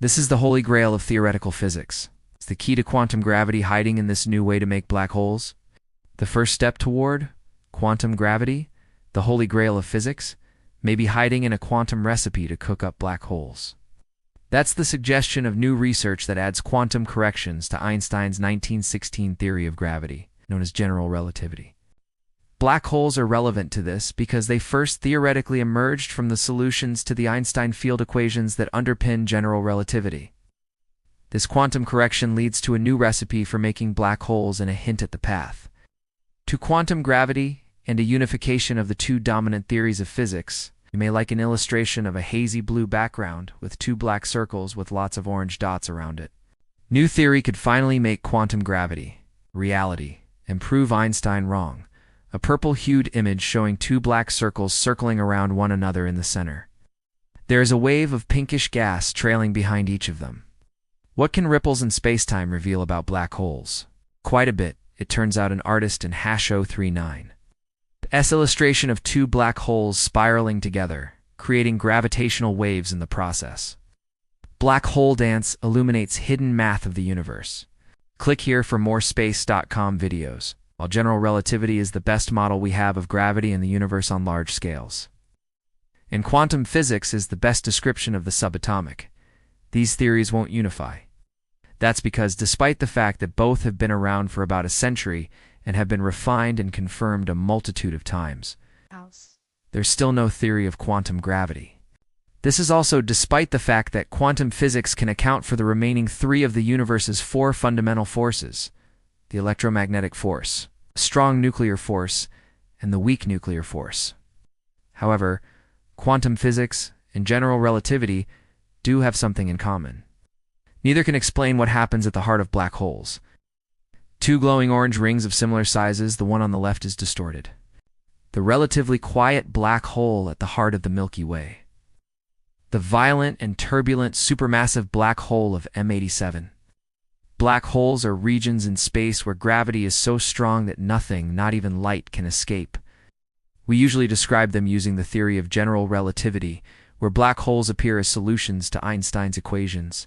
This is the holy grail of theoretical physics. It's the key to quantum gravity hiding in this new way to make black holes. The first step toward quantum gravity, the holy grail of physics, may be hiding in a quantum recipe to cook up black holes. That's the suggestion of new research that adds quantum corrections to Einstein's 1916 theory of gravity, known as general relativity. Black holes are relevant to this because they first theoretically emerged from the solutions to the Einstein field equations that underpin general relativity. This quantum correction leads to a new recipe for making black holes and a hint at the path to quantum gravity and a unification of the two dominant theories of physics. You may like an illustration of a hazy blue background with two black circles with lots of orange dots around it. New theory could finally make quantum gravity reality and prove Einstein wrong. A purple-hued image showing two black circles circling around one another in the center. There is a wave of pinkish gas trailing behind each of them. What can ripples in spacetime reveal about black holes? Quite a bit, it turns out. An artist in Hash039. The illustration of two black holes spiraling together, creating gravitational waves in the process. Black hole dance illuminates hidden math of the universe. Click here for more space.com videos. While general relativity is the best model we have of gravity in the universe on large scales. And quantum physics is the best description of the subatomic. These theories won't unify. That's because despite the fact that both have been around for about a century and have been refined and confirmed a multitude of times, there's still no theory of quantum gravity. This is also despite the fact that quantum physics can account for the remaining three of the universe's four fundamental forces: the electromagnetic force, the strong nuclear force, and the weak nuclear force. However, quantum physics and general relativity do have something in common. Neither can explain what happens at the heart of black holes. Two glowing orange rings of similar sizes, the one on the left is distorted. The relatively quiet black hole at the heart of the Milky Way. The violent and turbulent supermassive black hole of M87. Black holes are regions in space where gravity is so strong that nothing, not even light, can escape. We usually describe them using the theory of general relativity, where black holes appear as solutions to Einstein's equations.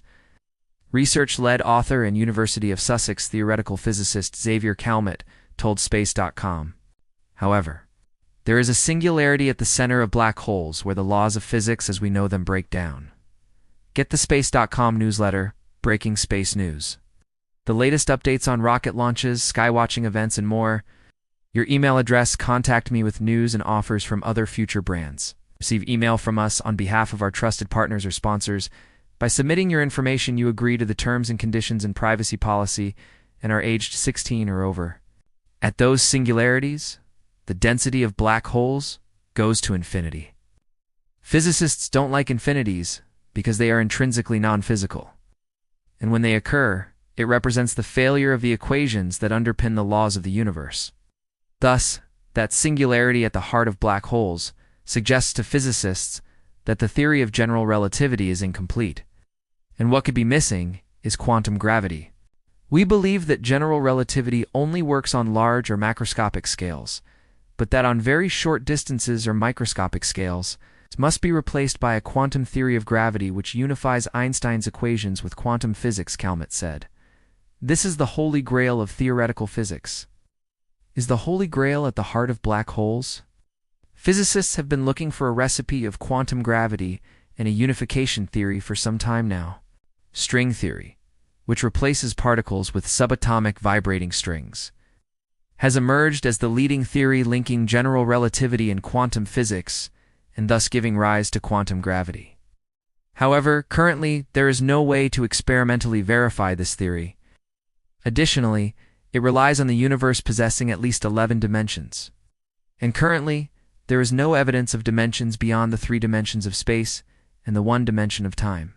Research-led author and University of Sussex theoretical physicist Xavier Calmet told Space.com. However, there is a singularity at the center of black holes where the laws of physics as we know them break down. Get the Space.com newsletter, Breaking Space News. The latest updates on rocket launches, skywatching events, and more. Your email address: contact me with news and offers from other future brands. Receive email from us on behalf of our trusted partners or sponsors. By submitting your information, you agree to the terms and conditions and privacy policy and are aged 16 or over. At those singularities, the density of black holes goes to infinity. Physicists don't like infinities because they are intrinsically non-physical. And when they occur, it represents the failure of the equations that underpin the laws of the universe. Thus, that singularity at the heart of black holes suggests to physicists that the theory of general relativity is incomplete, and what could be missing is quantum gravity. We believe that general relativity only works on large or macroscopic scales, but that on very short distances or microscopic scales, it must be replaced by a quantum theory of gravity which unifies Einstein's equations with quantum physics, Calmet said. This is the holy grail of theoretical physics. Is the holy grail at the heart of black holes? Physicists have been looking for a recipe of quantum gravity and a unification theory for some time now. String theory, which replaces particles with subatomic vibrating strings, has emerged as the leading theory linking general relativity and quantum physics, and thus giving rise to quantum gravity. However, currently, there is no way to experimentally verify this theory. Additionally, it relies on the universe possessing at least 11 dimensions. And currently, there is no evidence of dimensions beyond the 3 dimensions of space and the 1 dimension of time.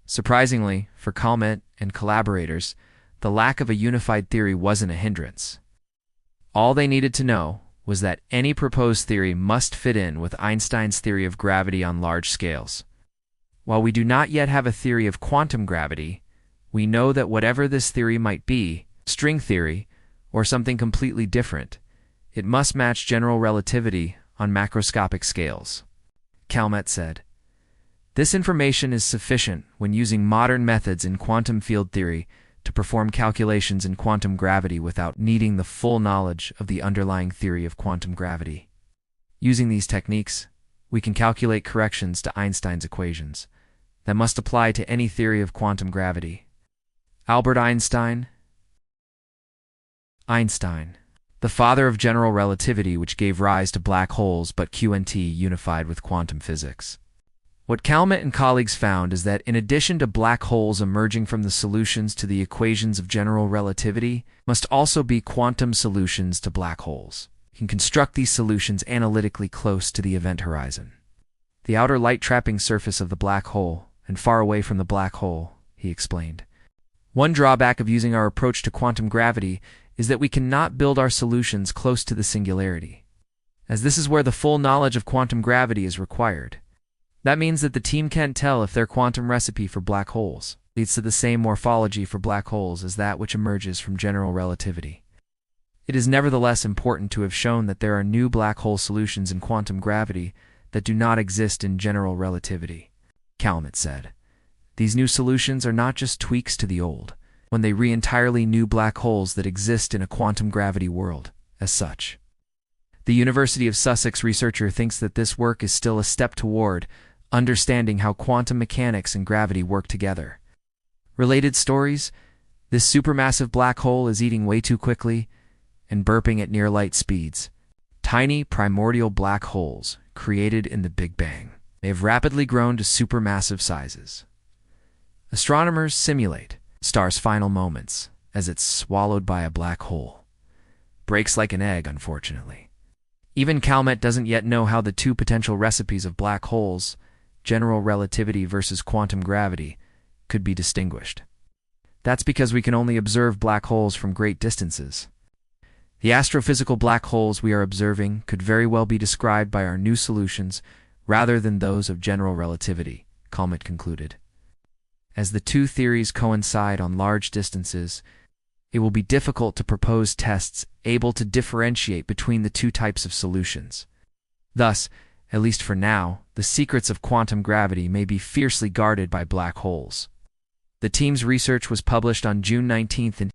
Surprisingly, for Calmet and collaborators, the lack of a unified theory wasn't a hindrance. All they needed to know was that any proposed theory must fit in with Einstein's theory of gravity on large scales. While we do not yet have a theory of quantum gravity, we know that whatever this theory might be, string theory, or something completely different, it must match general relativity on macroscopic scales. Calmet said, This information is sufficient when using modern methods in quantum field theory to perform calculations in quantum gravity without needing the full knowledge of the underlying theory of quantum gravity. Using these techniques, we can calculate corrections to Einstein's equations that must apply to any theory of quantum gravity. Albert Einstein, the father of general relativity, which gave rise to black holes, but QNT unified with quantum physics. What Calmette and colleagues found is that in addition to black holes emerging from the solutions to the equations of general relativity, must also be quantum solutions to black holes. You can construct these solutions analytically close to the event horizon, the outer light-trapping surface of the black hole, and far away from the black hole, he explained. One drawback of using our approach to quantum gravity is that we cannot build our solutions close to the singularity, as this is where the full knowledge of quantum gravity is required. That means that the team can't tell if their quantum recipe for black holes leads to the same morphology for black holes as that which emerges from general relativity. It is nevertheless important to have shown that there are new black hole solutions in quantum gravity that do not exist in general relativity, Calmette said. These new solutions are not just tweaks to the old, when they re-entirely new black holes that exist in a quantum gravity world, as such. The University of Sussex researcher thinks that this work is still a step toward understanding how quantum mechanics and gravity work together. Related stories: this supermassive black hole is eating way too quickly and burping at near light speeds. Tiny primordial black holes, created in the Big Bang, they have rapidly grown to supermassive sizes. Astronomers simulate star's final moments as it's swallowed by a black hole. Breaks like an egg, unfortunately. Even Calmette doesn't yet know how the two potential recipes of black holes, general relativity versus quantum gravity, could be distinguished. That's because we can only observe black holes from great distances. The astrophysical black holes we are observing could very well be described by our new solutions rather than those of general relativity, Calmette concluded. As the two theories coincide on large distances, it will be difficult to propose tests able to differentiate between the two types of solutions. Thus, at least for now, the secrets of quantum gravity may be fiercely guarded by black holes. The team's research was published on June 19 in